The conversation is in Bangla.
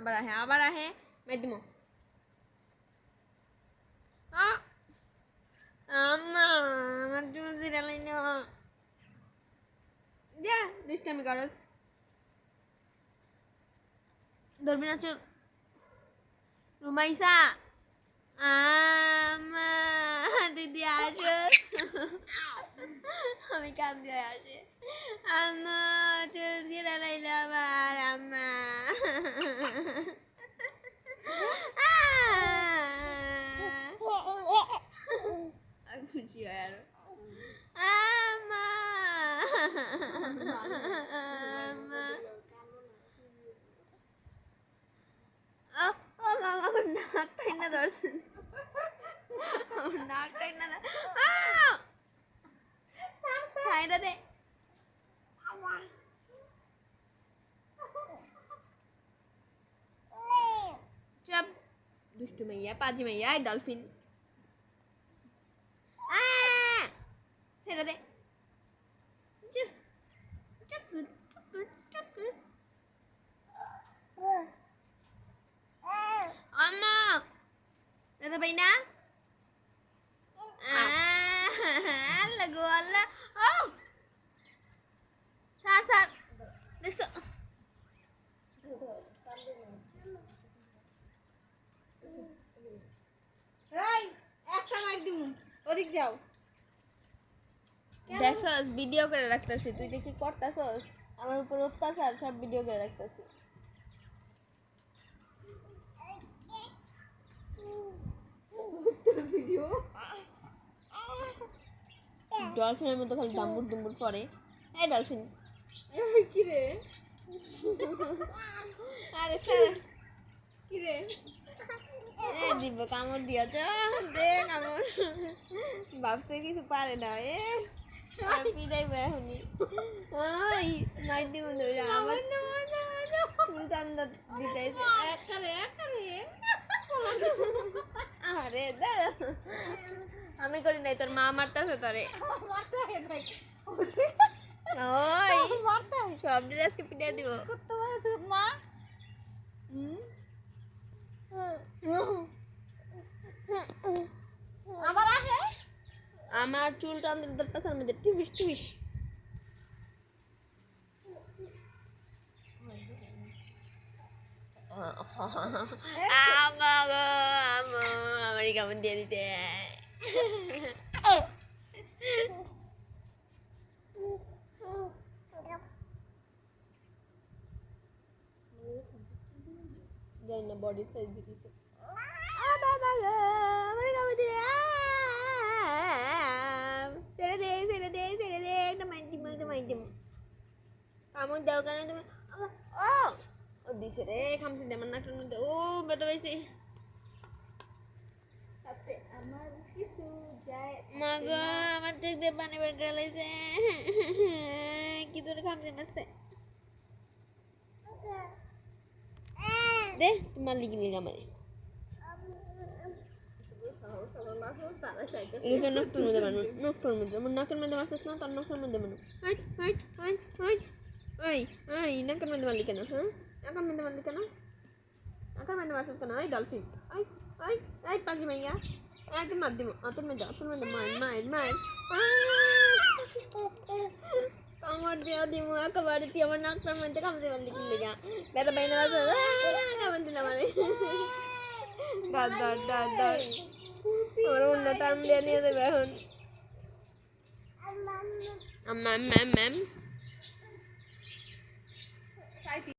আবার আহে মাই দিমু আম্মা আমার জন্য জিরালাই না যা দুষ্টামি করস ধরবি না চল রুমাইসা আম্মা দিদি আসস আমি কান দিয়ে আসে আম্মা চল জিরালাইলো আবার আম্মা আর খুশি হয় আরো আম্মা আম্মা আমার নাক টাইনা ধরছে আমার নাক টাইনা খাইটা দে চপ দুষ্টু মাইয়া পাজি মাইয়া ডলফিন ছেড়ে দে আম্মা দাদা ভাই না আল্লাহ গো আল্লাহ ও স্যার স্যার দেখছো একটা মাইক দিমু ওদিক যাও দেখছস ভিডিও করে রাখতেছি তুই যে কি করতেছস আমার উপর অত্যাচার সব ভিডিও করে রাখতেছি ভিডিও ডলফিনের মতো খালি দাম্বুর দুম্বুর পরে এই ডলফিন কি রে আরে কি রে দিব কামড় দিয়েছ দে কামড় ভাবছে কিছু পারে না পিটাইব এখনই ওই নাই দিব ধরে আমার দিতেছে আরে দাঁড়া আমি করি নাই তোর মা মারতেছে তোরে ওই সব ড্রেসকে পিটাই দিব মা আমার চুল টান ধরতেছে আমি টিভিস টিভিস আমারই কেমন দিয়ে দিতে জানি না বডি সাইজ দিতেছে ছেড়ে দে ছেড়ে দে ছেড়ে দে একটা মাইন্ড কামড় দাও কেন তুমি ও দিছে রে খামছে দে আমার নাটন ও বেটা বেশি আমার কিছু যায় মা গো আমার চোখ দিয়ে পানি বের গেলাইছে কি তোরে খামছে মারছে দে তোমার লিখে নিলাম আমারে এটা নকটার মধ্যে বানো নকটার মধ্যে আমার নাকের মধ্যে মারছিস না তোর নকটার মধ্যে বানো ওই নাকের মধ্যে মারলি কেন হ্যাঁ নাকের মধ্যে মারলি কেন নাকের মধ্যে মারছিস কেন ওই ডলফিন ওই পাজি মাইয়া তো মার দিব তোর মধ্যে মায়ের কামড় দিয়া দিব একেবারে তুই আমার নাকটার মধ্যে কামড়ে বান্ধি কিনলে গা বেতা বাইনা কামড় দিলাম মানে দাঁড় আমার অন্য টান দিয়ে নিয়ে দেবে এখন